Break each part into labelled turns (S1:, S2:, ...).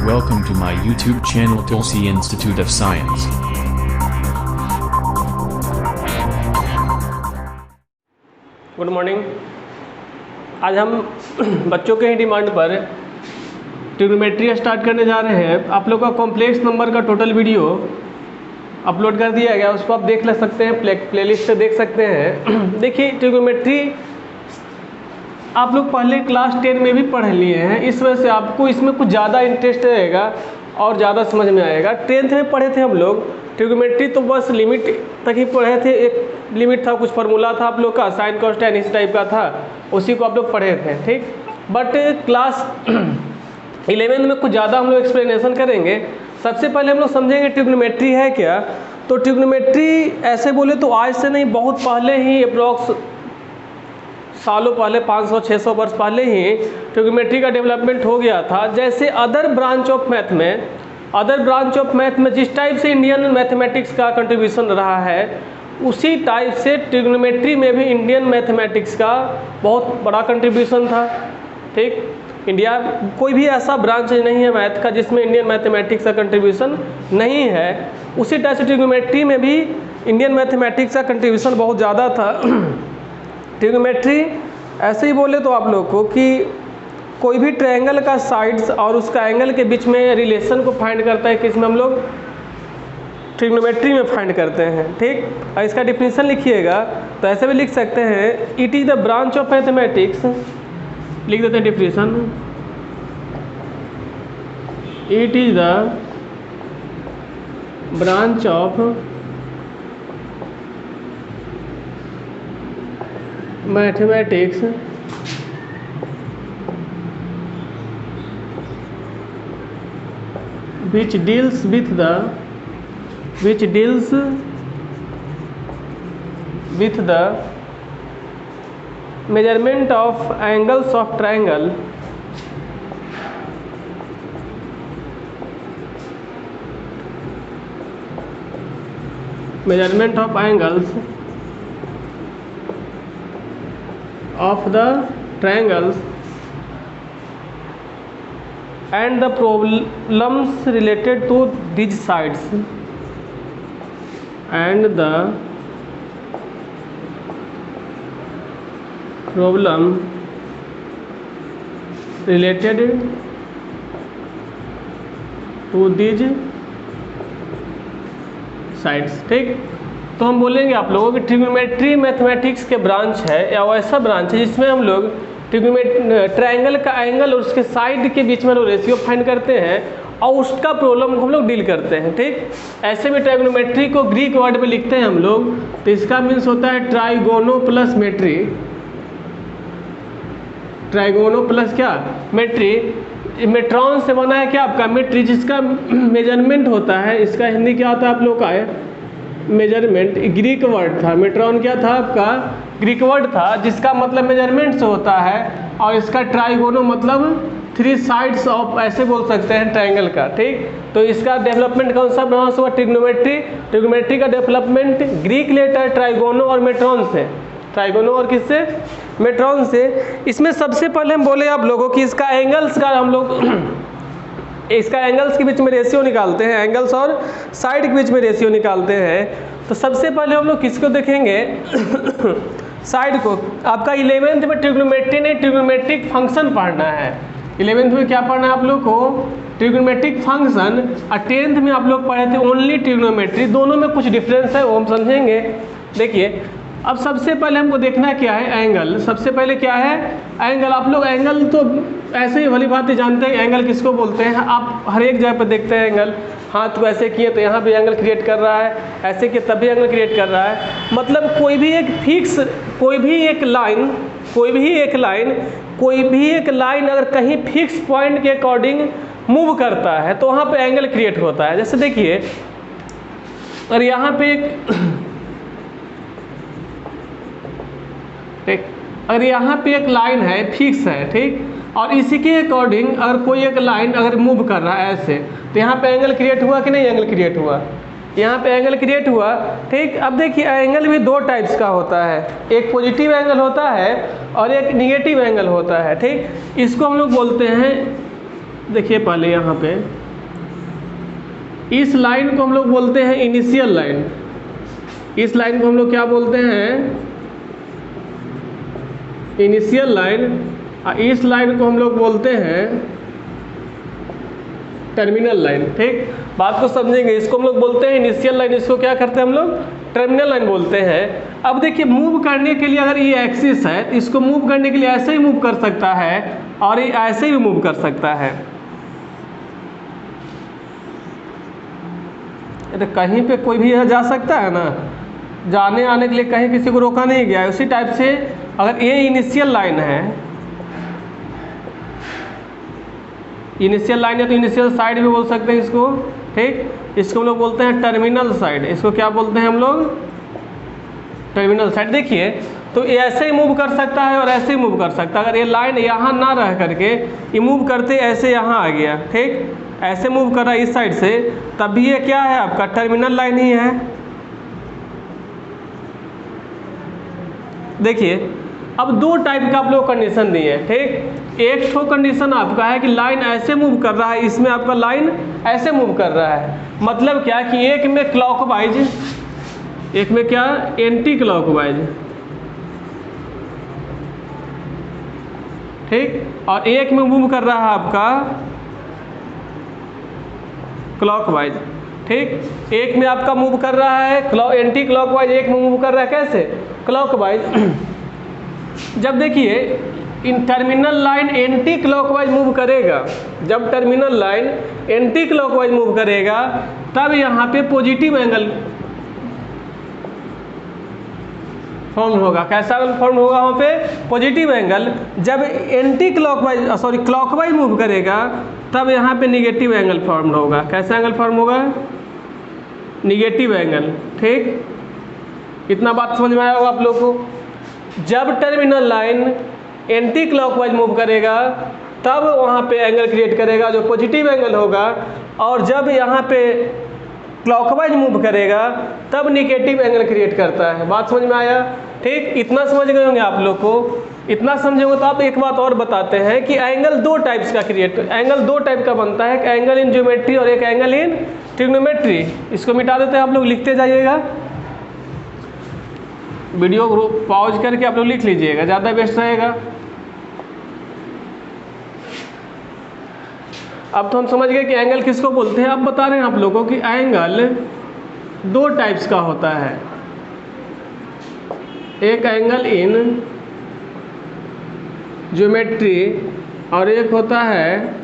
S1: Welcome to my YouTube channel Tulsi Institute of Science.
S2: Good morning. आज हम बच्चों के ही डिमांड पर ट्रिग्नोमेट्री स्टार्ट करने जा रहे हैं। आप लोग का कॉम्प्लेक्स नंबर का टोटल वीडियो अपलोड कर दिया गया, उसको आप देख ले सकते हैं, प्लेलिस्ट से देख सकते हैं। देखिए, ट्रिग्नोमेट्री आप लोग पहले क्लास 10 में भी पढ़ लिए हैं, इस वजह से आपको इसमें कुछ ज़्यादा इंटरेस्ट रहेगा और ज़्यादा समझ में आएगा। 10th में पढ़े थे हम लोग ट्रिग्नोमेट्री, तो बस लिमिट तक ही पढ़े थे। एक लिमिट था, कुछ फार्मूला था आप लोग का, साइन कॉस टैन इस टाइप का था, उसी को आप लोग पढ़े थे, ठीक। बट क्लास 11 में कुछ ज़्यादा हम लोग एक्सप्लेनेशन करेंगे। सबसे पहले हम लोग समझेंगे ट्रिग्नोमेट्री है क्या। तो ट्रिग्नोमेट्री ऐसे बोले तो आज से नहीं, बहुत पहले ही, अप्रॉक्स सालों पहले, 500-600 वर्ष पहले ही ट्रिग्नोमेट्री का डेवलपमेंट हो गया था। जैसे अदर ब्रांच ऑफ मैथ में जिस टाइप से इंडियन मैथमेटिक्स का कंट्रीब्यूशन रहा है, उसी टाइप से ट्रिग्नोमेट्री में भी इंडियन मैथमेटिक्स का बहुत बड़ा कंट्रीब्यूशन था, ठीक। इंडिया कोई भी ऐसा ब्रांच नहीं है मैथ का जिसमें इंडियन मैथमेटिक्स का कंट्रीब्यूशन नहीं है। उसी टाइप से ट्रिग्नोमेट्री में भी इंडियन मैथमेटिक्स का कंट्रीब्यूशन बहुत ज़्यादा था। ट्रिग्नोमेट्री ऐसे ही बोले तो आप लोग को कि कोई भी ट्रायंगल का साइड्स और उसका एंगल के बीच में रिलेशन को फाइंड करता है, किसमें हम लोग ट्रिग्नोमेट्री में फाइंड करते हैं, ठीक। और इसका डिफिनीशन लिखिएगा तो ऐसे भी लिख सकते हैं, it is the branch of mathematics, लिख देते हैं definition, it is the branch of mathematics which deals with the measurement of angles of triangle, measurement of angles of the triangles and the problems related to these sides, and the problem related to these sides, ठीक। तो हम बोलेंगे आप लोगों की trigonometry mathematics के branch है, या वैसा ब्रांच है जिसमें हम लोग ट्रायंगल का एंगल और उसके साइड के बीच में लोग रेशियो फाइंड करते हैं और उसका प्रॉब्लम को हम लोग डील करते हैं, ठीक। ऐसे में ट्रायगोनोमेट्री को ग्रीक वर्ड में लिखते हैं हम लोग, तो इसका मीन्स होता है ट्राइगोनो प्लस मेट्री। ट्राइगोनो प्लस क्या, मेट्री। मेट्रॉन से बना है क्या आपका, मेट्री, जिसका मेजरमेंट होता है, इसका हिंदी क्या होता है आप लोग का है, मेजरमेंट। ग्रीक वर्ड था, मेट्रॉन क्या था आपका, ग्रीक वर्ड था, जिसका मतलब मेजरमेंट से होता है, और इसका ट्राइगोनो मतलब 3 साइड्स ऑफ, ऐसे बोल सकते हैं, ट्रायंगल का, ठीक। तो इसका डेवलपमेंट कौन सा ब्रांच हुआ, ट्रिग्नोमेट्री का डेवलपमेंट ग्रीक लेटर ट्राइगोनो और मेट्रॉन से, ट्राइगोनो और किससे, मेट्रॉन से। इसमें सबसे पहले हम बोले आप लोगों की इसका एंगल्स का हम लोग इसका एंगल्स के बीच में रेशियो निकालते हैं, एंगल्स और साइड के बीच में रेशियो निकालते हैं। तो सबसे पहले हम लोग किसको देखेंगे साइड को। आपका 11th में ट्रिग्नोमेट्री नहीं, ट्रिग्नोमेट्रिक फंक्शन पढ़ना है। 11th में क्या पढ़ना है आप लोग को, ट्रिग्नोमेट्रिक फंक्शन। और 10th में आप लोग पढ़े थे ओनली ट्रिग्नोमेट्री। दोनों में कुछ डिफरेंस है, वो हम समझेंगे। देखिए, अब सबसे पहले हमको देखना क्या है, एंगल। सबसे पहले क्या है, एंगल। आप लोग एंगल तो ऐसे ही भली बात ही जानते हैं, एंगल किसको बोलते हैं। आप हर एक जगह पर देखते हैं एंगल, हाथ को ऐसे किए तो यहाँ भी एंगल क्रिएट कर रहा है, ऐसे किए तब भी एंगल क्रिएट कर रहा है। मतलब कोई भी एक फिक्स, कोई भी एक लाइन अगर कहीं फिक्स पॉइंट के अकॉर्डिंग मूव करता है तो वहाँ पे एंगल क्रिएट होता है। जैसे देखिए, और यहाँ पे अगर यहाँ पे एक लाइन है, फिक्स है, ठीक, और इसी के अकॉर्डिंग अगर कोई एक लाइन अगर मूव कर रहा है ऐसे, तो यहाँ पे एंगल क्रिएट हुआ कि नहीं, एंगल क्रिएट हुआ, यहाँ पे एंगल क्रिएट हुआ, ठीक। अब देखिए, एंगल भी 2 टाइप्स का होता है, एक पॉजिटिव एंगल होता है और एक निगेटिव एंगल होता है, ठीक। इसको हम लोग बोलते हैं, देखिए पहले यहाँ पे इस लाइन को हम लोग बोलते हैं इनिशियल लाइन। इस लाइन को हम लोग क्या बोलते हैं? Initial line. इस लाइन को हम लोग बोलते हैं टर्मिनल लाइन। ठीक, बात को समझेंगे। इसको हम लोग बोलते हैं इनिशियल लाइन, इसको क्या करते हैं हम लोग? टर्मिनल लाइन बोलते हैं। अब देखिए, मूव करने के लिए अगर ये एक्सिस है तो इसको मूव करने के लिए ऐसे ही मूव कर सकता है और ये ऐसे भी मूव कर सकता है। तो कहीं पे कोई भी जा सकता है ना, जाने आने के लिए कहीं किसी को रोका नहीं गया है। उसी टाइप से अगर ये इनिशियल लाइन है, इनिशियल लाइन है तो इनिशियल साइड भी बोल सकते हैं इसको। ठीक, इसको हम लोग बोलते हैं टर्मिनल साइड। इसको क्या बोलते हैं हम लोग? Terminal side. देखिए, तो ये ऐसे ही मूव कर सकता है और ऐसे ही मूव कर सकता है। अगर ये लाइन यहाँ ना रह करके ये मूव करते ऐसे यहाँ आ गया, ठीक, ऐसे मूव कर रहा है इस साइड से, तब भी ये क्या है? आपका टर्मिनल लाइन ही है। देखिए, अब दो टाइप का आप लोग कंडीशन दिए हैं। ठीक, एक ठो कंडीशन आपका है कि लाइन ऐसे मूव कर रहा है, इसमें आपका लाइन ऐसे मूव कर रहा है। मतलब क्या कि एक में क्लॉकवाइज, एक में क्या? Anti clockwise. ठीक, और एक में मूव कर रहा है आपका क्लॉकवाइज। ठीक, एक में आपका मूव कर रहा है एंटी क्लॉकवाइज, एक में मूव कर रहा है कैसे? क्लॉकवाइज। जब देखिए इन terminal line anti clockwise move करेगा, जब terminal line anti clockwise move करेगा तब यहाँ पे पॉजिटिव एंगल फॉर्म होगा। कैसा एंगल फॉर्म होगा वहाँ पे? Positive angle. जब एंटी क्लॉकवाइज क्लॉकवाइज मूव करेगा तब यहाँ पे निगेटिव एंगल फॉर्म होगा। कैसा एंगल फॉर्म होगा? Negative angle. ठीक, इतना बात समझ में आया होगा आप लोग को। जब terminal line anti clockwise move करेगा तब वहाँ पे एंगल क्रिएट करेगा जो पॉजिटिव एंगल होगा, और जब यहाँ पे क्लॉकवाइज मूव करेगा तब निगेटिव एंगल क्रिएट करता है। बात समझ में आया? ठीक, इतना समझ गए होंगे आप लोग को। इतना समझेंगे तो आप एक बात और बताते हैं कि एंगल दो टाइप्स का एंगल दो टाइप का बनता है, एक एंगल इन ज्योमेट्री और एक एंगल इन ट्रिग्नोमेट्री। इसको मिटा देते हैं, आप लोग लिखते जाइएगा। वीडियो पॉज करके आप लोग लिख लीजिएगा, ज़्यादा बेस्ट रहेगा। अब तो हम समझ गए कि एंगल किसको बोलते हैं। अब बता रहे हैं आप लोगों को कि एंगल दो टाइप्स का होता है, एक एंगल इन ज्योमेट्री और एक होता है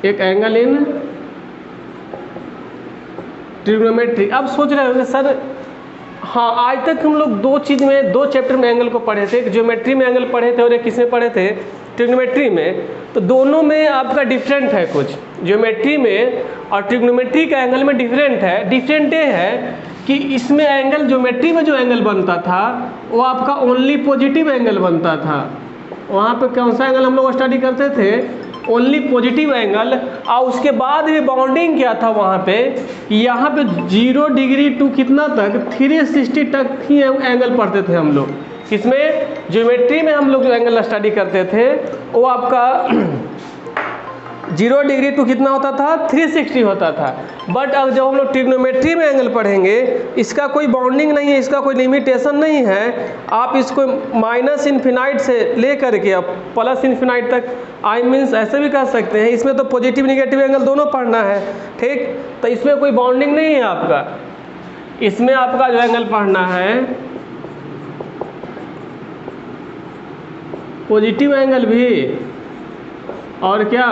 S2: एक एंगल इन ट्रिग्नोमेट्री। अब सोच रहे होंगे सर, हाँ आज तक हम लोग दो चीज़ में, दो चैप्टर में एंगल को पढ़े थे, एक ज्योमेट्री में एंगल पढ़े थे और एक किसमें पढ़े थे? ट्रिग्नोमेट्री में। तो दोनों में आपका डिफरेंट है कुछ, ज्योमेट्री में और ट्रिग्नोमेट्री का एंगल में डिफरेंट है। डिफरेंट ये है कि इसमें एंगल, ज्योमेट्री में जो एंगल बनता था वो आपका ओनली पॉजिटिव एंगल बनता था। वहाँ पे कौन सा एंगल हम लोग स्टडी करते थे? Only positive angle. और उसके बाद भी बाउंडिंग क्या था वहाँ पे? यहाँ पे 0 डिग्री टू कितना तक? 360 तक ही एंगल पढ़ते थे हम लोग। किसमें? ज्योमेट्री में हम लोग जो एंगल स्टडी करते थे वो आपका 0 डिग्री टू कितना होता था? 360 होता था। बट अब जब हम लोग ट्रिग्नोमेट्री में एंगल पढ़ेंगे, इसका कोई बाउंडिंग नहीं है, इसका कोई लिमिटेशन नहीं है। आप इसको माइनस इन्फिनाइट से ले करके अब प्लस इन्फिनाइट तक, आई मीन्स ऐसे भी कह सकते हैं। इसमें तो पॉजिटिव निगेटिव एंगल दोनों पढ़ना है। ठीक, तो इसमें कोई बाउंडिंग नहीं है आपका। इसमें आपका जो एंगल पढ़ना है पॉजिटिव एंगल भी और क्या?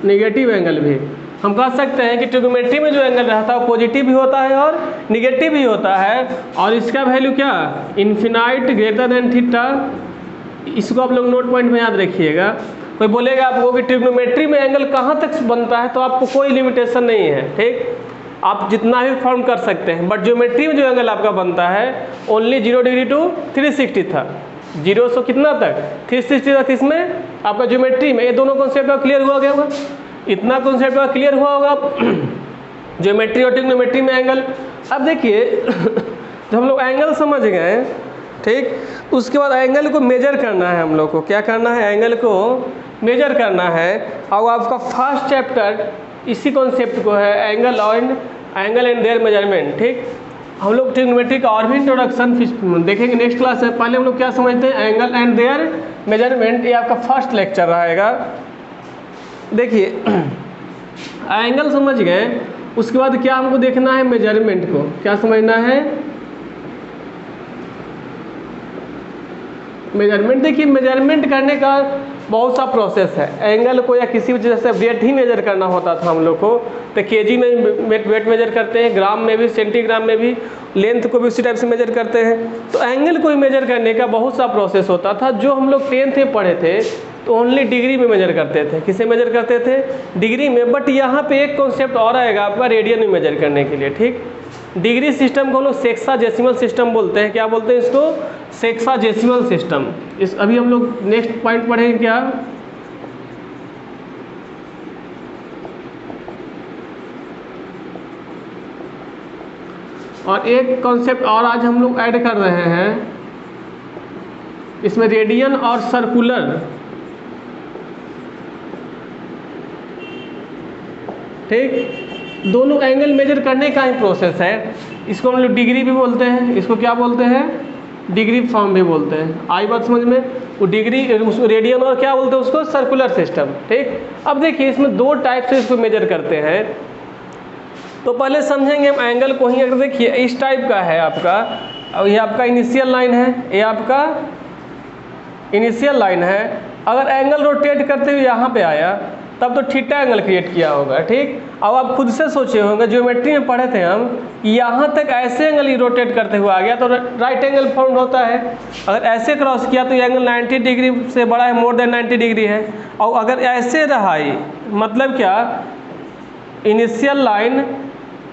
S2: निगेटिव एंगल भी। हम कह सकते हैं कि ट्रिग्नोमेट्री में जो एंगल रहता है वो पॉजिटिव भी होता है और निगेटिव भी होता है, और इसका वैल्यू क्या? Infinite greater than theta. इसको आप लोग नोट पॉइंट में याद रखिएगा। कोई बोलेगा आपको कि ट्रिग्नोमेट्री में एंगल कहाँ तक बनता है, तो आपको कोई लिमिटेशन नहीं है। ठीक, आप जितना भी फॉर्म कर सकते हैं। बट ज्योमेट्री में जो एंगल आपका बनता है ओनली 0 डिग्री टू 360 था। 0 से कितना तक? 360 तक। इसमें आपका ज्योमेट्री में ये दोनों कॉन्सेप्ट क्लियर हुआ गया होगा। इतना कॉन्सेप्ट क्लियर हुआ होगा ज्योमेट्री और ट्रिग्नोमेट्री में एंगल। अब देखिए जब हम लोग एंगल समझ गए ठीक। उसके बाद एंगल को मेजर करना है हम लोग को, क्या करना है, एंगल को मेजर करना है। और आपका फर्स्ट चैप्टर इसी कॉन्सेप्ट को है, एंगल एंड देयर मेजरमेंट। ठीक, हम लोग ट्रिग्नोमेट्री का और भी इंट्रोडक्शन देखेंगे नेक्स्ट क्लास में। पहले हम लोग क्या समझते हैं, एंगल एंड देयर मेजरमेंट, ये आपका फर्स्ट लेक्चर रहेगा। देखिए एंगल समझ गए, उसके बाद क्या हमको देखना है, मेजरमेंट को क्या समझना है, मेजरमेंट। देखिए मेजरमेंट करने का बहुत सा प्रोसेस है। एंगल को या किसी भी जैसे वेट ही मेजर करना होता था हम लोग को, तो केजी में वेट मेजर करते हैं, ग्राम में भी, सेंटीग्राम में भी, लेंथ को भी उसी टाइप से मेजर करते हैं। तो एंगल को ही मेजर करने का बहुत सा प्रोसेस होता था, जो हम लोग 10th में पढ़े थे तो ओनली डिग्री में मेजर करते थे। किसे मेजर करते थे, डिग्री में। बट यहाँ पे एक कॉन्सेप्ट और आएगा आपका रेडियन में मेजर करने के लिए। ठीक, डिग्री सिस्टम को हम लोग सेक्साडेसिमल सिस्टम बोलते हैं। क्या बोलते हैं इसको, सेक्साडेसिमल सिस्टम। इस अभी हम लोग नेक्स्ट पॉइंट पढ़ेंगे क्या, और एक कॉन्सेप्ट और आज हम लोग ऐड कर रहे हैं इसमें, रेडियन और सर्कुलर। ठीक, दोनों एंगल मेजर करने का ही प्रोसेस है। इसको हम लोग डिग्री भी बोलते हैं, इसको क्या बोलते हैं, डिग्री फॉर्म भी बोलते हैं। आई बात समझ में, वो डिग्री रेडियन और क्या बोलते हैं उसको, सर्कुलर सिस्टम। ठीक, अब देखिए इसमें दो टाइप से इसको मेजर करते हैं। तो पहले समझेंगे हम एंगल को ही। अगर देखिए इस टाइप का है आपका, और ये आपका इनिशियल लाइन है, ये आपका इनिशियल लाइन है। अगर एंगल रोटेट करते हुए यहाँ पे आया तब तो थीटा एंगल क्रिएट किया होगा। ठीक, अब आप खुद से सोचे होंगे, ज्योमेट्री में पढ़े थे हम, यहाँ तक ऐसे एंगल ही रोटेट करते हुए आ गया तो राइट एंगल फॉर्म होता है। अगर ऐसे क्रॉस किया तो ये एंगल 90 डिग्री से बड़ा है, मोर देन 90 डिग्री है। और अगर ऐसे रहा ही, मतलब क्या, इनिशियल लाइन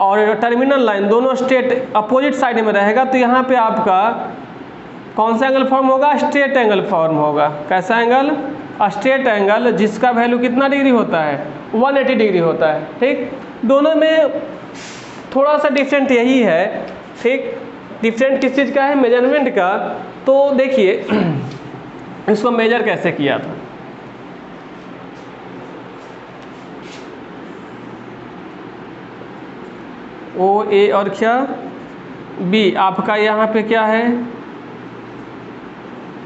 S2: और टर्मिनल लाइन दोनों स्ट्रेट अपोजिट साइड में रहेगा, तो यहाँ पे आपका कौन सा एंगल फॉर्म होगा, स्ट्रेट एंगल फॉर्म होगा। कैसा एंगल, स्ट्रेट एंगल, जिसका वैल्यू कितना डिग्री होता है, 180 डिग्री होता है। ठीक, दोनों में थोड़ा सा डिफरेंट यही है। ठीक, डिफरेंट किस चीज़ का है, मेजरमेंट का। तो देखिए इसको मेजर कैसे किया था, ओ ए और क्या बी, आपका यहाँ पे क्या है,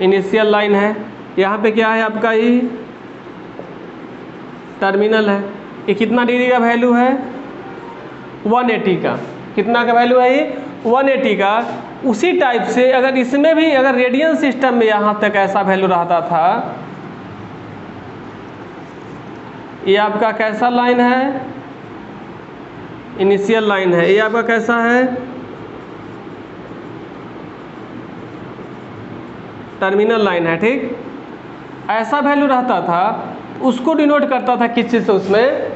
S2: इनिशियल लाइन है, यहाँ पे क्या है आपका, ये टर्मिनल है। ये कितना डिग्री का वैल्यू है, 180 का। कितना का वैल्यू है ये, 180 का। उसी टाइप से अगर इसमें भी, अगर रेडियन सिस्टम में यहाँ तक ऐसा वैल्यू रहता था, ये आपका कैसा लाइन है, इनिशियल लाइन है, ये आपका कैसा है, टर्मिनल लाइन है। ठीक, ऐसा वैल्यू रहता था, उसको डिनोट करता था किस चीज़ से, उसमें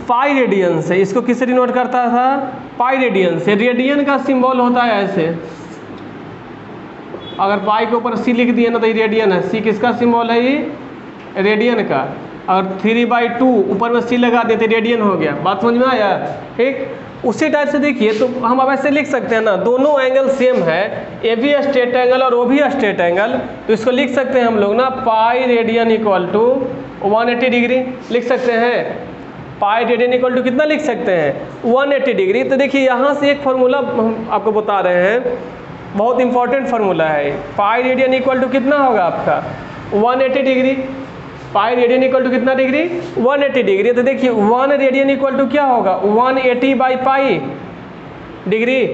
S2: पाई रेडियन से। इसको किससे डिनोट करता था, पाई रेडियन से। रेडियन का सिंबल होता है ऐसे, अगर पाई के ऊपर सी लिख दिए ना तो ये रेडियन है। सी किसका सिंबल है, ये रेडियन का। और 3/2 ऊपर में सी लगा देते, रेडियन हो गया। बात समझ में आया। ठीक, उसी टाइप से देखिए, तो हम अब ऐसे लिख सकते हैं ना, दोनों एंगल सेम है, ए भी स्ट्रेट एंगल और ओ भी स्ट्रेट एंगल, तो इसको लिख सकते हैं हम लोग ना, pi radian equal to 180 degree लिख सकते हैं। पाई रेडियन इक्वल टू कितना लिख सकते हैं, 180 डिग्री। तो देखिए यहाँ से एक फार्मूला हम आपको बता रहे हैं, बहुत इंपॉर्टेंट फार्मूला है। पाई रेडियन इक्वल टू कितना होगा आपका, 180 degree. Pi radian equal to कितना डिग्री, 180 डिग्री। तो देखिए 1 रेडियन इक्वल टू क्या होगा, 180/पाई डिग्री।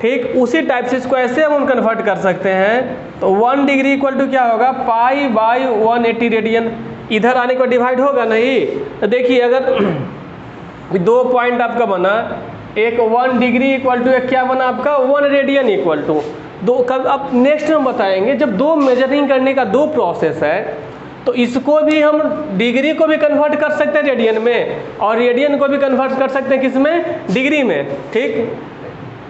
S2: ठीक, उसी टाइप से इसको ऐसे हम कन्वर्ट कर सकते हैं। तो 1 डिग्री इक्वल टू क्या होगा, पाई/180 रेडियन। इधर आने को डिवाइड होगा नहीं। तो देखिए अगर दो पॉइंट आपका बना, एक 1 डिग्री इक्वल टू एक क्या बना आपका, 1 रेडियन इक्वल टू दो। कब अब नेक्स्ट हम बताएंगे, जब दो मेजरिंग करने का दो प्रोसेस है, तो इसको भी हम डिग्री को भी कन्वर्ट कर सकते हैं रेडियन में, और रेडियन को भी कन्वर्ट कर सकते हैं किसमें, डिग्री में। ठीक,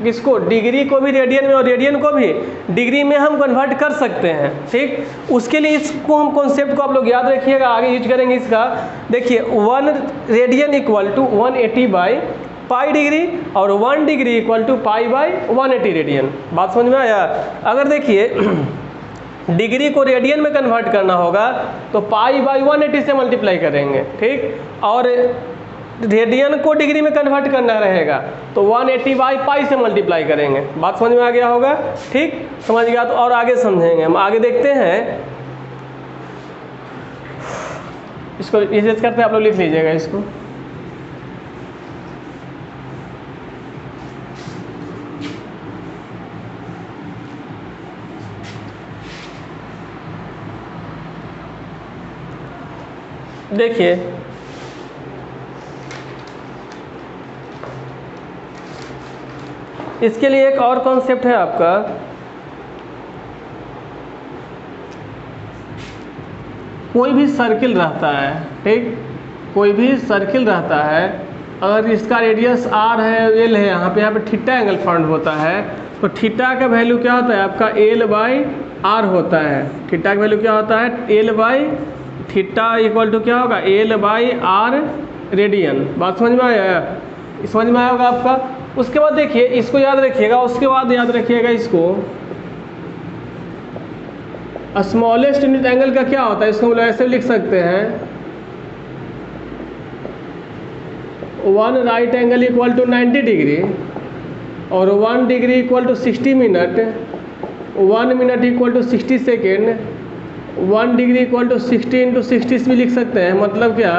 S2: इसको डिग्री को भी रेडियन में और रेडियन को भी डिग्री में हम कन्वर्ट कर सकते हैं। ठीक, उसके लिए इसको हम कॉन्सेप्ट को आप लोग याद रखिएगा, आगे यूज करेंगे इसका। देखिए 1 radian equal to 180 pi degree और 1 degree equal to pi by 180 radian. बात समझ में आया? अगर देखिए डिग्री को रेडियन में कन्वर्ट करना होगा तो पाई बाई 180 से मल्टीप्लाई करेंगे, ठीक, और रेडियन को डिग्री में कन्वर्ट करना रहेगा तो 180 बाई पाई से मल्टीप्लाई करेंगे। बात समझ में आ गया होगा? ठीक, समझ गया तो और आगे समझेंगे हम। आगे देखते हैं, इसको इसे करते हैं, आप लोग लिख लीजिएगा इसको। देखिए इसके लिए एक और कॉन्सेप्ट है आपका, कोई भी सर्किल रहता है, ठीक, कोई भी सर्किल रहता है, अगर इसका रेडियस r है, एल है, यहाँ पे थीटा एंगल फॉर्म होता है, तो थीटा का वैल्यू क्या होता है आपका एल बाई आर होता है। थीटा का वैल्यू क्या होता है? L by theta equal to क्या होगा? L by R radian. बात समझ में आया? समझ में आया होगा आपका? उसके बाद देखिए इसको याद रखिएगा, उसके बाद याद रखिएगा इसको, स्मॉलेस्ट यूनिट एंगल का क्या होता है, इसको हम लोग ऐसे लिख सकते हैं, 1 right angle equal to 90 degree और 1 degree equal to 60 minute, 1 minute equal to 60 second, 1 degree equal to 60 into 60 भी लिख सकते हैं, मतलब क्या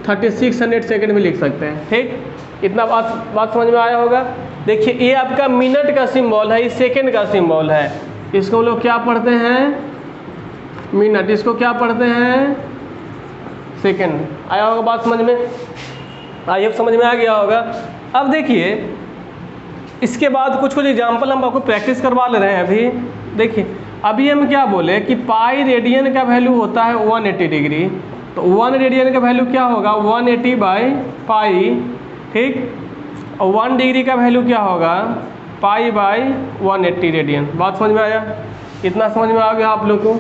S2: 3600 सेकेंड भी लिख सकते हैं। ठीक, इतना बात समझ में आया होगा? देखिए ये आपका मिनट का सिंबल है, ये सेकेंड का सिंबल है, इसको हम लोग क्या पढ़ते हैं? मिनट। इसको क्या पढ़ते हैं? सेकेंड। आया होगा बात समझ में? आइए समझ में आ गया होगा। अब देखिए इसके बाद कुछ एग्जाम्पल हम आपको प्रैक्टिस करवा ले रहे हैं अभी। देखिए अभी हम क्या बोले कि पाई रेडियन का वैल्यू होता है 180 डिग्री, तो 1 रेडियन का वैल्यू क्या होगा? 180 बाई पाई, ठीक, और 1 डिग्री का वैल्यू क्या होगा? पाई बाई 180 रेडियन। बात समझ में आया? इतना समझ में आ गया आप लोग को?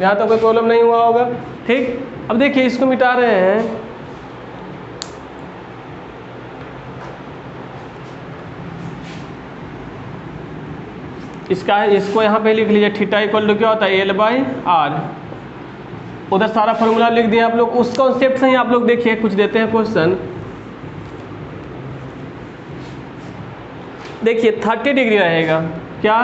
S2: यहाँ तो कोई प्रॉब्लम नहीं हुआ होगा? ठीक, अब देखिए इसको मिटा रहे हैं, इसको यहाँ पे लिख लीजिए, थीटा इक्वल टू क्या होता है? L by R. उधर सारा फॉर्मूला लिख दिया आप लोग। उस कॉन्सेप्ट से ही आप लोग देखिए कुछ देते हैं क्वेश्चन। देखिए 30 डिग्री रहेगा, क्या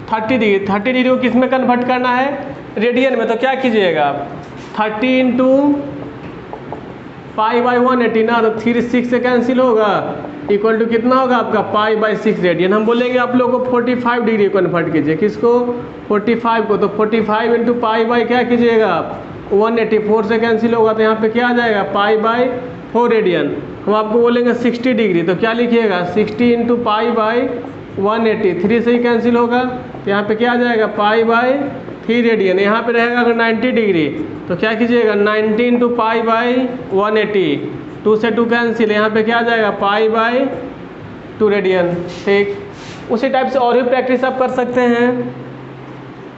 S2: 30 डिग्री, 30 डिग्री को किस में कन्वर्ट करना है? रेडियन में। तो क्या कीजिएगा आप 30 इंटू पाई बाई 180 ना, तो 3 6 से कैंसिल होगा, इक्वल टू कितना होगा आपका? पाई बाई 6 रेडियन। हम बोलेंगे आप लोगों को 45 डिग्री कन्वर्ट कीजिए, किसको? 45 को। तो 45 इंटू पाई बाई क्या कीजिएगा आप? 184 से कैंसिल होगा, तो यहाँ पे क्या आ जाएगा? Pi by 4 radian. हम आपको बोलेंगे 60 डिग्री, तो क्या लिखिएगा? 60 इंटू पाई बाई 180, 3 से ही कैंसिल होगा, तो यहाँ पे क्या आ जाएगा? पाई बाई 3 रेडियन। यहाँ पे रहेगा अगर 90 डिग्री, तो क्या कीजिएगा? 90 इंटू पाई बाई 180, 2 से 2 कैंसिल, यहाँ पे क्या आ जाएगा? Pi by 2 radian. ठीक, उसी टाइप से और भी प्रैक्टिस आप कर सकते हैं।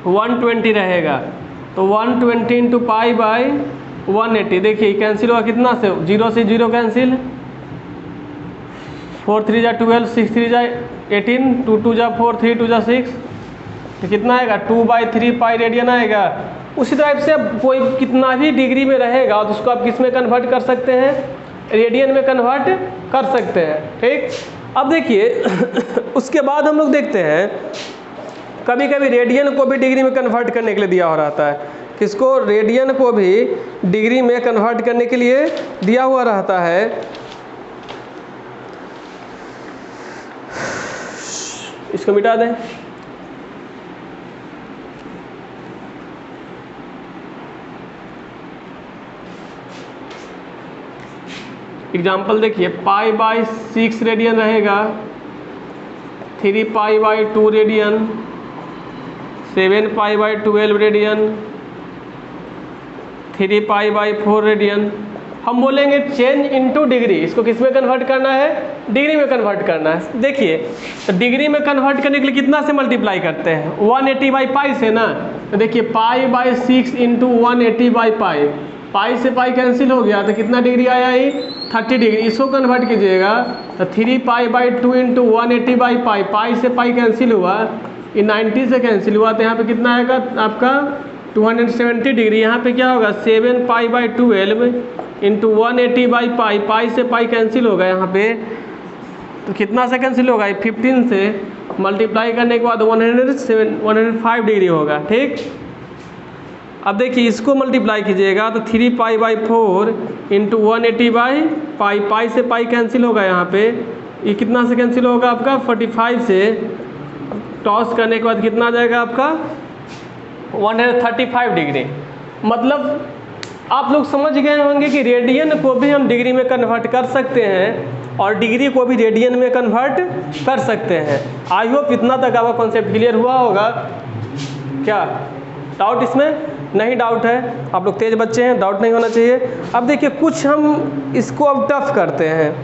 S2: 120 रहेगा, तो 120 इंटू पाई बाई 180, देखिए कैंसिल होगा कितना से? 0 से 0 कैंसिल, 4 3 जा 12, 6 3 जा 18, 2 2 जा 4, 3 2 जा 6, तो कितना आएगा? 2/3 पाई रेडियन आएगा। उसी टाइप से अब कोई कितना भी डिग्री में रहेगा तो उसको आप किस में कन्वर्ट कर सकते हैं? रेडियन में कन्वर्ट कर सकते हैं। ठीक, अब देखिए उसके बाद हम लोग देखते हैं कभी कभी रेडियन को भी डिग्री में कन्वर्ट करने के लिए दिया हो रहता है। किसको? रेडियन को भी डिग्री में कन्वर्ट करने के लिए दिया हुआ रहता है। इसको मिटा दें। एग्जाम्पल देखिए, पाई बाई 6 रेडियन रहेगा, 3 pi by 2 radian, 7 pi by 12 radian, 3 pi by 4 radian. हम बोलेंगे चेंज इनटू डिग्री, इसको किस में कन्वर्ट करना है? डिग्री में कन्वर्ट करना है। देखिए तो डिग्री में कन्वर्ट करने के लिए कितना से मल्टीप्लाई करते हैं? 180 बाई पाई से ना। तो देखिए pi by 6 into 180 by pi, pi से पाई कैंसिल हो गया तो कितना डिग्री आया ये 30 डिग्री। इसको कन्वर्ट कीजिएगा तो 3π/2 इंटू 180/पाई, पाई से पाई कैंसिल हुआ, ये 90 से कैंसिल हुआ तो यहाँ पे कितना आएगा आपका 270 डिग्री। यहाँ पे क्या होगा 7π/12 इंटू 180/पाई, पाई से पाई कैंसिल होगा यहाँ पे तो कितना से कैंसिल होगा 15 से मल्टीप्लाई करने के बाद 105 डिग्री होगा। ठीक, अब देखिए इसको मल्टीप्लाई कीजिएगा तो 3π/4 इंटू 180/पाई, पाई से पाई कैंसिल होगा यहाँ पे, ये कितना से कैंसिल होगा आपका 45 से, टॉस करने के बाद कितना आ जाएगा आपका 135 डिग्री। मतलब आप लोग समझ गए होंगे कि रेडियन को भी हम डिग्री में कन्वर्ट कर सकते हैं और डिग्री को भी रेडियन में कन्वर्ट कर सकते हैं। आई होप इतना तक आपका कॉन्सेप्ट क्लियर हुआ होगा। क्या डाउट इसमें? नहीं डाउट है, आप लोग तेज बच्चे हैं, डाउट नहीं होना चाहिए। अब देखिए कुछ हम इसको अब टफ करते हैं,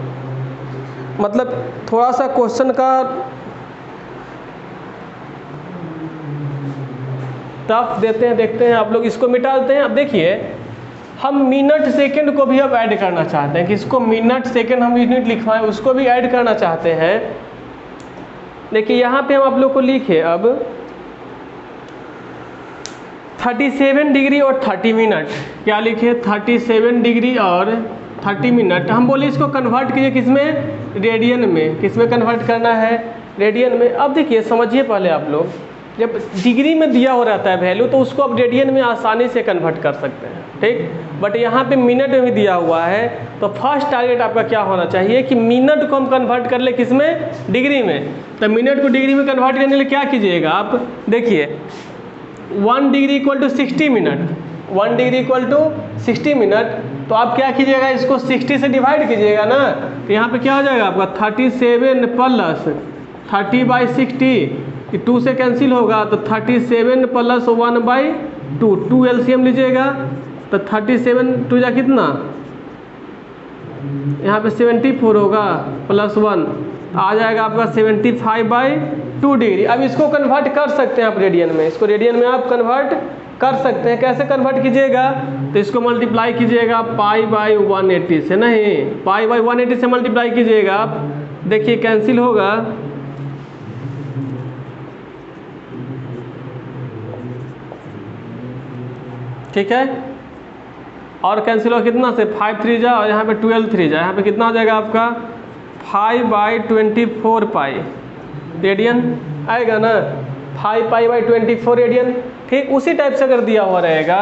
S2: मतलब थोड़ा सा क्वेश्चन का टफ देते हैं, देखते हैं आप लोग इसको मिटा देते हैं। अब देखिए हम मिनट सेकंड को भी अब ऐड करना चाहते हैं कि इसको मिनट सेकंड हम यूनिट लिखवाएं, उसको भी ऐड करना चाहते हैं। देखिए यहाँ पे हम आप लोग को लिखे अब 37 डिग्री और 30 मिनट, क्या लिखे 37 डिग्री और 30 मिनट। हम बोले इसको कन्वर्ट कीजिए किसमें, रेडियन में। किसमें कन्वर्ट करना है, रेडियन में। अब देखिए समझिए पहले आप लोग, जब डिग्री में दिया हो रहता है वैल्यू तो उसको आप रेडियन में आसानी से कन्वर्ट कर सकते हैं, ठीक। बट यहाँ पे मिनट में भी दिया हुआ है तो फर्स्ट टारगेट आपका क्या होना चाहिए कि मिनट को हम कन्वर्ट कर ले किसमें, डिग्री में। तो मिनट को डिग्री में कन्वर्ट करने के लिए क्या कीजिएगा आप, देखिए 1 degree equal to 60 minute, 1 degree equal to 60 minute. तो आप क्या कीजिएगा, इसको 60 से डिवाइड कीजिएगा ना, तो यहाँ पे क्या हो जाएगा आपका 37 प्लस 30/60, 2 से कैंसिल होगा तो 37 प्लस 1/2, 2 एलसीएम लीजिएगा तो 37 2 जा कितना, यहाँ पे 74 होगा प्लस 1 आ जाएगा आपका 75/2 डिग्री। अब इसको कन्वर्ट कर सकते हैं आप रेडियन में, इसको रेडियन में आप कन्वर्ट कर सकते हैं। कैसे कन्वर्ट कीजिएगा, तो इसको मल्टीप्लाई कीजिएगा π/180 से, नहीं π/180 से मल्टीप्लाई कीजिएगा आप, देखिए कैंसिल होगा ठीक है, और कैंसिल होगा कितना से 5 3 जा और यहाँ पे 12 3 जा, यहाँ पे कितना हो जाएगा आपका 5/24 पाई रेडियन आएगा ना, 5π/24 रेडियन। ठीक उसी टाइप से अगर दिया हुआ रहेगा,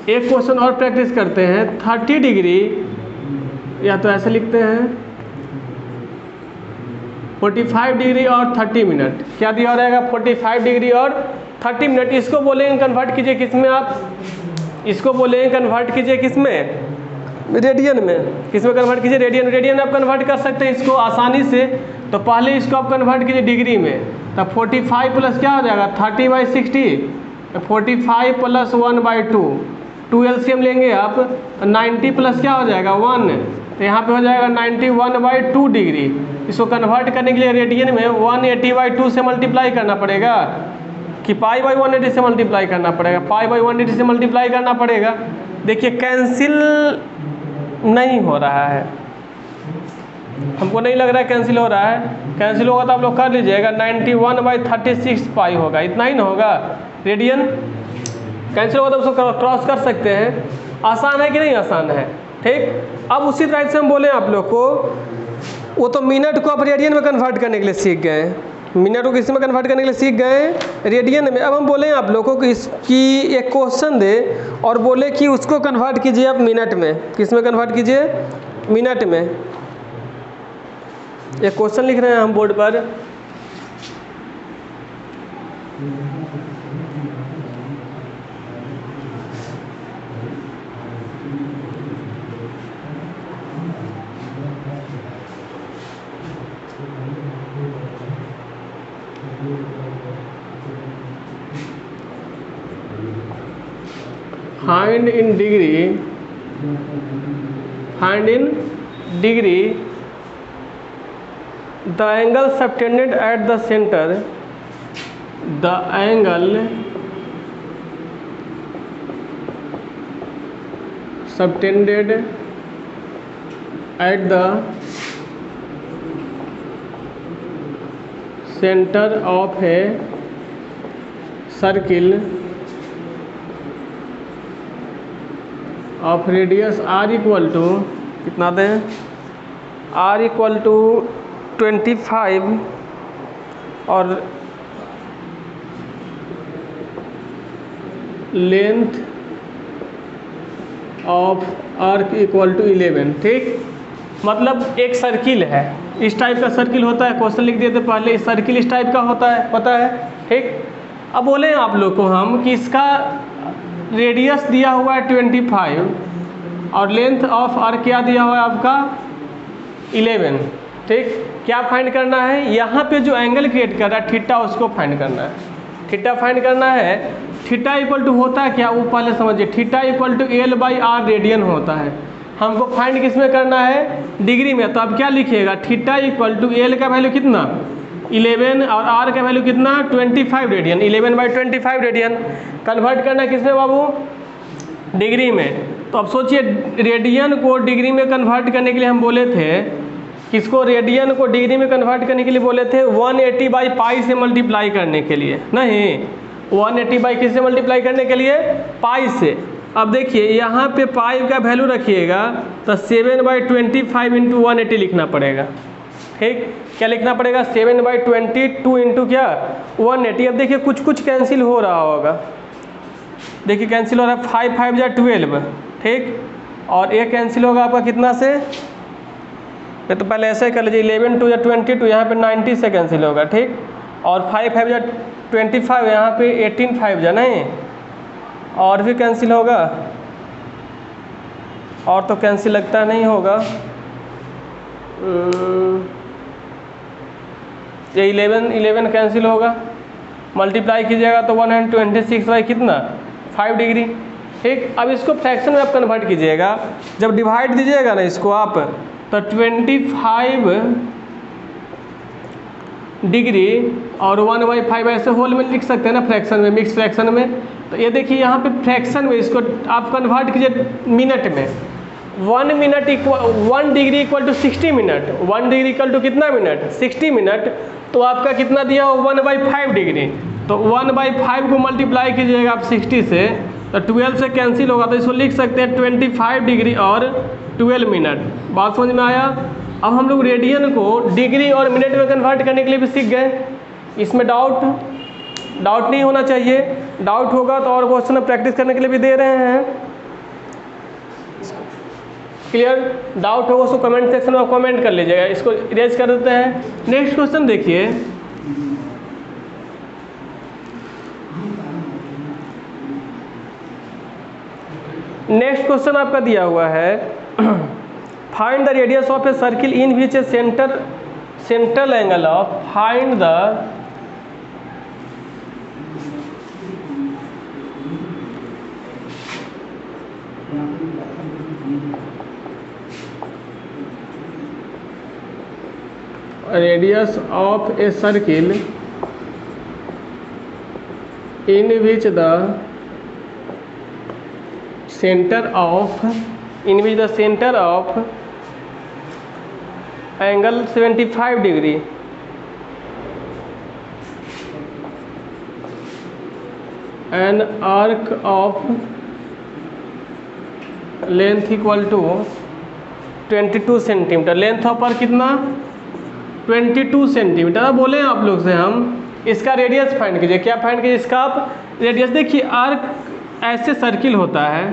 S2: एक क्वेश्चन और प्रैक्टिस करते हैं। 30 डिग्री या तो ऐसे लिखते हैं 45 डिग्री और 30 मिनट, क्या दिया रहेगा 45 डिग्री और 30 मिनट। इसको बोलेंगे कन्वर्ट कीजिए किसमें आप, इसको बोलेंगे कन्वर्ट कीजिए किसमें, रेडियन में। किसमें कन्वर्ट कीजिए, रेडियन। रेडियन आप कन्वर्ट कर सकते हैं इसको आसानी से। तो पहले इसको आप कन्वर्ट कीजिए डिग्री में, तब 45 प्लस क्या हो जाएगा 30/60, 45 प्लस 1/2, 2 एलसीएम लेंगे आप, 90 प्लस क्या हो जाएगा 1, तो यहाँ पे हो जाएगा 91/2 डिग्री। इसको कन्वर्ट करने के लिए रेडियन में 180/2 से मल्टीप्लाई करना पड़ेगा कि π/180 से मल्टीप्लाई करना पड़ेगा, π/180 से मल्टीप्लाई करना पड़ेगा। देखिए कैंसिल नहीं हो रहा है, हमको नहीं लग रहा है कैंसिल हो रहा है। कैंसिल होगा तो आप लोग कर लीजिएगा 91/36 पाई होगा, इतना ही ना होगा रेडियन। कैंसिल होगा तो उसको क्रॉस कर सकते हैं। आसान है कि नहीं आसान है, ठीक। अब उसी तरह से हम बोले आप लोग को, वो तो मिनट को आप रेडियन में कन्वर्ट करने के लिए सीख गए, मिनट को किसी में कन्वर्ट करने के लिए सीख गए, रेडियन में। अब हम बोले आप लोगों को इसकी एक क्वेश्चन दे और बोले कि उसको कन्वर्ट कीजिए आप मिनट में। किस में कन्वर्ट कीजिए, मिनट में। एक क्वेश्चन लिख रहे हैं हम बोर्ड पर, find in degree the angle subtended at the center, the angle subtended at the centre of a circle of radius R equal to कितना दें, आर इक्वल टू 25 और length of arc equal to 11। ठीक, मतलब एक circle है, इस type का circle होता है, क्वेश्चन लिख दिए थे पहले, इस सर्किल इस टाइप का होता है, पता है। ठीक, अब बोले आप लोग को हम कि इसका रेडियस दिया हुआ है 25 और लेंथ ऑफ आर्क क्या दिया हुआ है आपका 11। ठीक, क्या फाइंड करना है, यहाँ पे जो एंगल क्रिएट कर रहा है थीटा, उसको फाइंड करना है। थीटा फाइंड करना है, थीटा इक्वल टू होता है क्या, वो पहले समझिए। Theta equal to L/R radian होता है। हमको फाइंड किस में करना है, डिग्री में। तो अब क्या लिखिएगा, थीटा इक्वल टू L का वैल्यू कितना 11 और R का वैल्यू कितना 25 रेडियन, 11/25 रेडियन। कन्वर्ट करना किस में बाबू, डिग्री में। तो अब सोचिए रेडियन को डिग्री में कन्वर्ट करने के लिए हम बोले थे, किसको, रेडियन को डिग्री में कन्वर्ट करने के लिए बोले थे 180/पाई से मल्टीप्लाई करने के लिए, नहीं 180 किस से मल्टीप्लाई करने के लिए, पाई से। अब देखिए यहाँ पे पाई का वैल्यू रखिएगा तो 7/25 इंटू 180 लिखना पड़ेगा। ठीक, क्या लिखना पड़ेगा, 7/22 इंटू क्या 180। अब देखिए कुछ कुछ कैंसिल हो रहा होगा, देखिए कैंसिल हो रहा है, 5 5 जा 12। ठीक, और एक कैंसिल होगा आपका कितना से, तो पहले ऐसे कर लीजिए 11 2 या 22, यहाँ पे 90 से कैंसिल होगा। ठीक, और 5 5 जा 25, यहाँ पे 18 5 जा नहीं, और भी कैंसिल होगा, और तो कैंसिल लगता नहीं होगा। ये 11 कैंसिल होगा, मल्टीप्लाई कीजिएगा तो 126 कितना 5 डिग्री। ठीक, अब इसको फ्रैक्शन में आप कन्वर्ट कीजिएगा, जब डिवाइड दीजिएगा ना इसको आप, तो 25 डिग्री और 1/5 ऐसे होल में लिख सकते हैं ना, फ्रैक्शन में, मिक्स फ्रैक्शन में। तो ये देखिए यहाँ पे फ्रैक्शन में इसको आप कन्वर्ट कीजिए मिनट में। 1 minute equal 1 degree equal to 60 minute, 1 degree equal to कितना मिनट 60 मिनट। तो आपका कितना दिया हो 1/5 डिग्री, तो 1/5 को मल्टीप्लाई कीजिएगा आप 60 से, तो 12 से कैंसिल होगा, तो इसको लिख सकते हैं 25 डिग्री और 12 मिनट। बात समझ में आया। अब हम लोग रेडियन को डिग्री और मिनट में कन्वर्ट करने के लिए भी सीख गए, इसमें डाउट नहीं होना चाहिए। डाउट होगा तो और क्वेश्चन प्रैक्टिस करने के लिए भी दे रहे हैं। क्लियर, डाउट होगा उसको कमेंट सेक्शन में कमेंट कर लीजिएगा, इसको इरेज कर देते हैं। नेक्स्ट क्वेश्चन देखिए, नेक्स्ट क्वेश्चन आपका दिया हुआ है, find the radius of a circle in which A central angle of, find the radius of a circle in which the center of angle 75 degree and arc of length equal to 22 centimetre. Length of arc कितना 22 centimetre. अब बोले आप लोग से हम इसका radius find कीजिए। क्या फाइंड कीजिए, इसका आप रेडियस। देखिए आर्क ऐसे सर्किल होता है,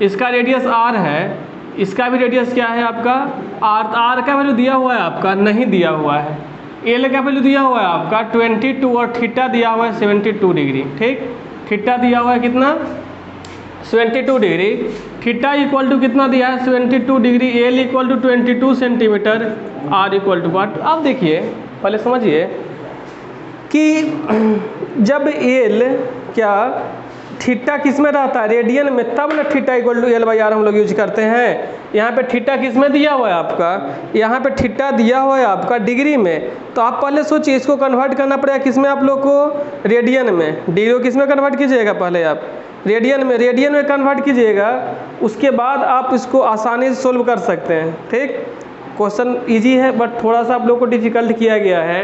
S2: इसका रेडियस r है, इसका भी रेडियस क्या है आपका r का वैल्यू दिया हुआ है आपका नहीं दिया हुआ है, l का वैल्यू दिया हुआ है आपका 22 और थीटा दिया हुआ है 72 डिग्री। ठीक, थीटा दिया हुआ है कितना 72 डिग्री, थीटा इक्वल टू कितना दिया है 72 degree, l equal to 22 centimetre, r equal to what. अब देखिए पहले समझिए कि जब l क्या थीटा किस में रहता है रेडियन में, तब ना थीटा इक्वल टू L/R हम लोग यूज करते हैं। यहाँ पे थीटा किस में दिया हुआ है आपका, यहाँ पे थीटा दिया हुआ है आपका डिग्री में। तो आप पहले सोचिए इसको कन्वर्ट करना पड़ेगा किस में आप लोग को, रेडियन में। डिग्री को किस में कन्वर्ट कीजिएगा, पहले आप रेडियन में कन्वर्ट कीजिएगा। उसके बाद आप इसको आसानी से सोल्व कर सकते हैं। ठीक, क्वेश्चन इजी है बट थोड़ा सा आप लोग को डिफ़िकल्ट किया गया है।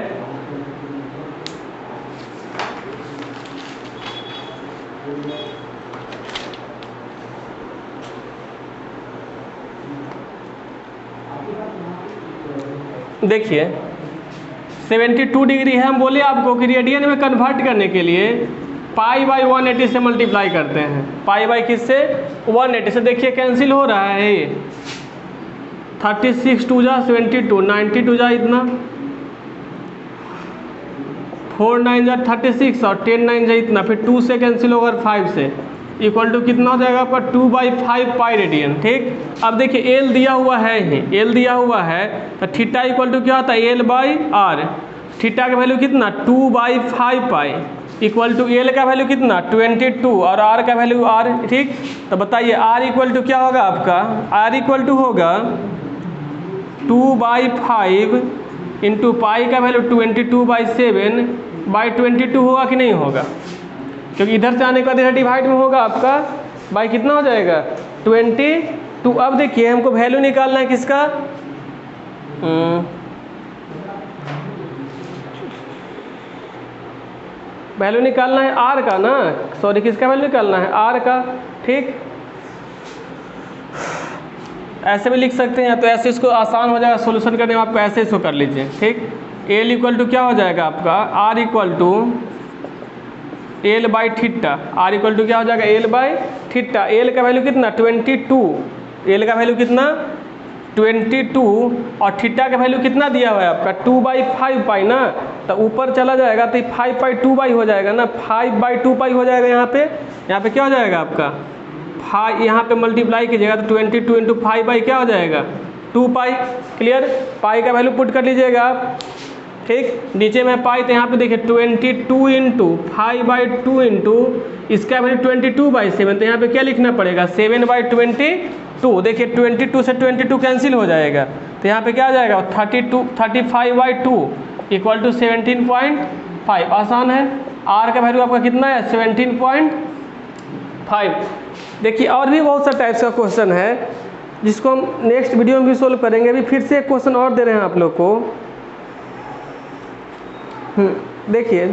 S2: देखिए 72 डिग्री है, हम बोले आपको कि रेडियन में कन्वर्ट करने के लिए पाई बाई 180 से मल्टीप्लाई करते हैं। पाई बाई किससे? 180 से। देखिए कैंसिल हो रहा है ये, 36 टू जा 72, 92 जा इतना, 4 9 जा 36 और 10 9 जा इतना, फिर 2 से कैंसिल होगा 5 से, इक्वल टू कितना हो जाएगा आपका 2/5 पाई रेडियन। ठीक, अब देखिए एल दिया हुआ है ही, एल दिया हुआ है तो थीटा इक्वल टू क्या होता है? L by R. थीटा का वैल्यू कितना? 2/5 पाई, इक्वल टू एल का वैल्यू कितना? 22 और आर का वैल्यू आर। ठीक, तो बताइए आर इक्वल टू क्या होगा आपका? आर इक्वल टू होगा 2/5 इंटू पाई का वैल्यू 22/7/22 होगा कि नहीं होगा? क्योंकि इधर से आने के बाद इधर डिवाइड में होगा आपका बाई कितना हो जाएगा? 22। अब देखिए हमको वैल्यू निकालना है किसका? वैल्यू निकालना है आर का ना, सॉरी किसका वैल्यू निकालना है? आर का। ठीक, ऐसे भी लिख सकते हैं, तो ऐसे इसको आसान हो जाएगा सॉल्यूशन करने में, आपको ऐसे इसको कर लीजिए। ठीक, एल इक्वल टू क्या हो जाएगा आपका? R equal to L by theta. R equal to क्या हो जाएगा? L by theta. एल का वैल्यू कितना? 22। एल का वैल्यू कितना? 22 और थीटा का वैल्यू कितना दिया हुआ है आपका? 2/5 पाई ना, तो ऊपर चला जाएगा तो 5/2 पाई हो जाएगा ना, 5/2 पाई हो जाएगा। यहाँ पे क्या हो जाएगा आपका? 5 यहाँ पे मल्टीप्लाई कीजिएगा तो 22 इंटू 5 बाई क्या हो जाएगा? 2 पाई। क्लियर, पाई का वैल्यू पुट कर लीजिएगा आप। ठीक, नीचे में पाई तो यहाँ पे देखिए 22 इंटू 5/2 इंटू इसका वैल्यू 22/7, तो यहाँ पे क्या लिखना पड़ेगा? 7/22। देखिए 22 से 22 कैंसिल हो जाएगा, तो यहाँ पे क्या आ जाएगा? 35/2 इक्वल टू 17.5। आसान है। आर का वैल्यू आपका कितना है? 17.5। देखिए और भी बहुत सा टाइप्स का क्वेश्चन है जिसको हम नेक्स्ट वीडियो में भी सोल्व करेंगे। अभी फिर से एक क्वेश्चन और दे रहे हैं आप लोग को। देखिए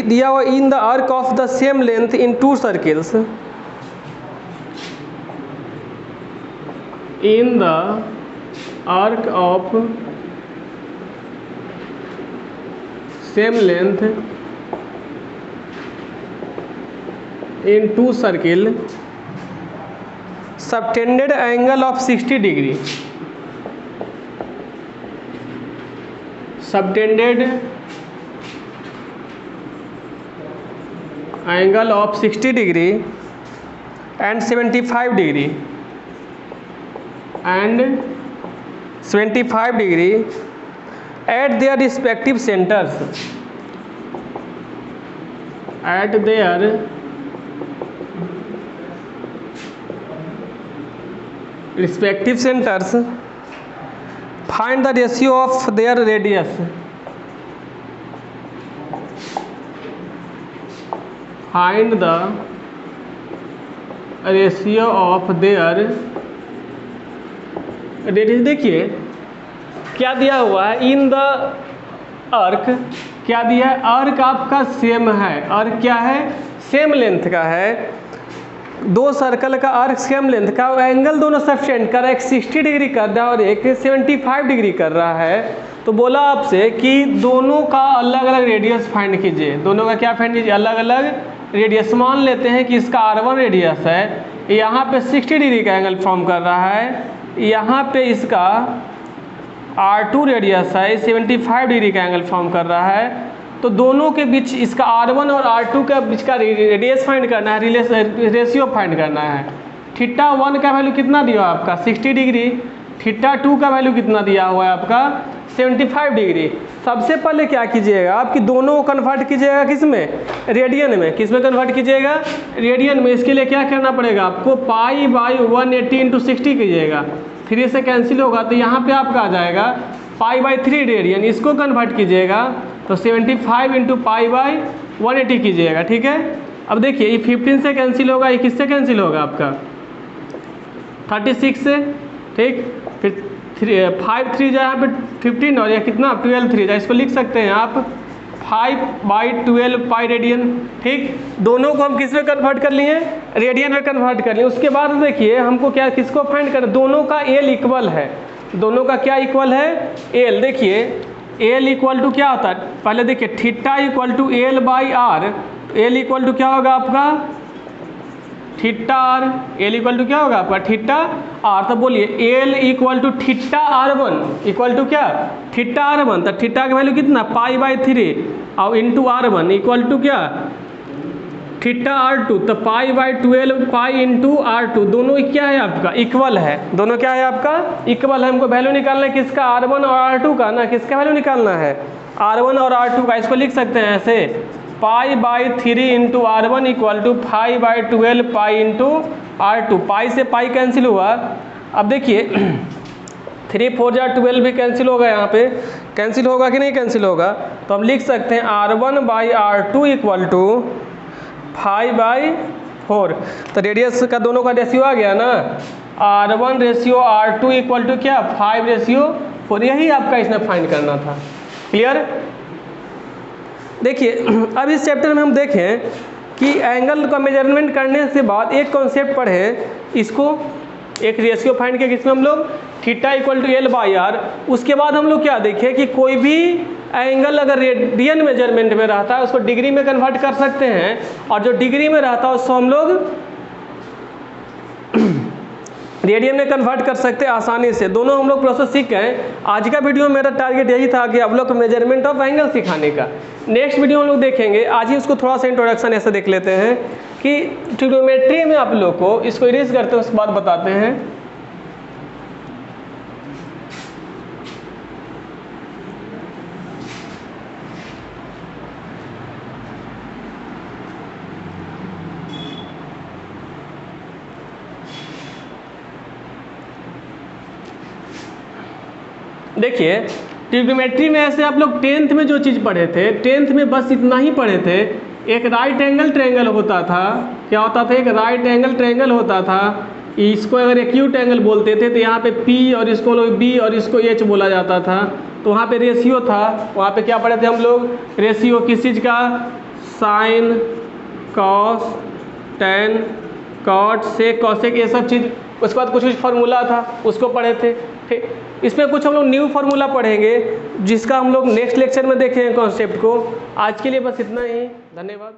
S2: दिया हुआ in the arc of the same length in 2 circles. In the arc of same length in 2 circle subtended angle of 60 degree. Subtended angle of 60 degree and 75 degree and 75 degree at their respective centers, at their respective centers, find the ratio of their radius. Find the ratio of their radius। देखिए क्या दिया हुआ है? In the अर्क क्या दिया है? अर्क आपका सेम है। अर्क क्या है? सेम लेंथ का है। 2 सर्कल का अर्क सेम लेंथ का, एंगल दोनों सब्टेंड कर रहा है, एक 60 डिग्री कर रहा है और एक 75 डिग्री कर रहा है। तो बोला आपसे कि दोनों का अलग अलग रेडियस फाइंड कीजिए। दोनों का क्या फाइंड कीजिए? अलग अलग रेडियस। मान लेते हैं कि इसका R1 रेडियस है, यहाँ पे 60 डिग्री का एंगल फॉर्म कर रहा है, यहाँ पे इसका R2 रेडियस है, 75 डिग्री का एंगल फॉर्म कर रहा है। तो दोनों के बीच इसका R1 और R2 के बीच का रेडियस फाइंड करना है, रेशियो फाइंड करना है। थीटा 1 का वैल्यू कितना दिया आपका? 60 डिग्री। थीटा 2 का वैल्यू कितना दिया हुआ है आपका 75 डिग्री। सबसे पहले क्या कीजिएगा, आपकी दोनों को कन्वर्ट कीजिएगा किस में, रेडियन में। किस में कन्वर्ट कीजिएगा, रेडियन में। इसके लिए क्या करना पड़ेगा आपको, पाई बाई 180 इंटू 60 कीजिएगा, 3 से कैंसिल होगा तो यहाँ पे आपका आ जाएगा पाई बाई 3 रेडियन। इसको कन्वर्ट कीजिएगा तो 75 इंटू पाई बाई 180 कीजिएगा, ठीक है। अब देखिए ये 15 से कैंसिल होगा, ये किससे कैंसिल होगा आपका 36 से, ठीक। फिर 5 3 जाए यहाँ पे 15 और ये कितना 12 3 जाए, इसको लिख सकते हैं आप 5 बाई 12 पाई रेडियन, ठीक। दोनों को हम किस में कन्वर्ट कर लिए, रेडियन में कन्वर्ट कर लिए। उसके बाद देखिए हमको क्या, किसको फाइंड करना, दोनों का एल इक्वल है, दोनों का क्या इक्वल है, एल। देखिए एल इक्वल टू क्या होता है, पहले देखिए theta equal to L by R. L equal to क्या होगा आपका theta R, L equal to क्या होगा आपका थीटा आर। तो बोलिए L equal to theta R1 equal to क्या थीटा R1। तो थीटा का वैल्यू कितना पाई बाई 3 और इंटू R1 इक्वल टू क्या थीटा R2। तो pi by 12 pi into R2, दोनों क्या है आपका इक्वल है, दोनों क्या है आपका इक्वल है। हमको वैल्यू निकालना है किसका, R1 और R2 का ना, किसका वैल्यू निकालना है R1 और R2 का। इसको लिख सकते हैं ऐसे pi by 3 into R1 equal to 5 by 12 pi into R2। Pi से पाई कैंसिल हुआ। अब देखिए 3 4 जा 12 भी कैंसिल होगा, यहाँ पे कैंसिल होगा कि नहीं कैंसिल होगा। तो हम लिख सकते हैं R1 by R2 equal to 5 by 4। तो रेडियस का दोनों का रेशियो आ गया ना, R1 ratio R2 equal to क्या 5 रेशियो 4। यही आपका इसमें फाइंड करना था, क्लियर। देखिए अब इस चैप्टर में हम देखें कि एंगल का मेजरमेंट करने से बाद एक कॉन्सेप्ट पढ़े, इसको एक रेशियो फाइंड किया जिसमें हम लोग theta equal to L by R. उसके बाद हम लोग क्या देखें कि कोई भी एंगल अगर रेडियन मेजरमेंट में रहता है उसको डिग्री में कन्वर्ट कर सकते हैं, और जो डिग्री में रहता है उसको हम लोग रेडियन में कन्वर्ट कर सकते हैं आसानी से। दोनों हम लोग प्रोसेस सीख गए। आज का वीडियो मेरा टारगेट यही था कि आप लोग को मेजरमेंट ऑफ एंगल सिखाने का। नेक्स्ट वीडियो हम लोग देखेंगे, आज ही उसको थोड़ा सा इंट्रोडक्शन ऐसे देख लेते हैं कि ट्रिग्नोमेट्री में आप लोग को इसको इरेज करते हैं, उसके बाद बताते हैं। देखिए ट्रिग्नोमेट्री में ऐसे आप लोग 10th में जो चीज़ पढ़े थे, 10th में बस इतना ही पढ़े थे। एक राइट एंगल ट्रायंगल होता था, क्या होता था, एक राइट एंगल ट्रायंगल होता था। इसको अगर एक्यूट एंगल बोलते थे तो यहाँ पे P और इसको लोग B और इसको H बोला जाता था। तो वहाँ पे रेशियो था, वहाँ पे क्या पढ़े थे हम लोग, रेशियो किस चीज़ का, sine cos tan cot sec cosec ये सब चीज़। उसके बाद कुछ फार्मूला था उसको पढ़े थे। फिर इसमें कुछ हम लोग न्यू फार्मूला पढ़ेंगे जिसका हम लोग नेक्स्ट लेक्चर में देखेंगे कॉन्सेप्ट को। आज के लिए बस इतना ही, धन्यवाद।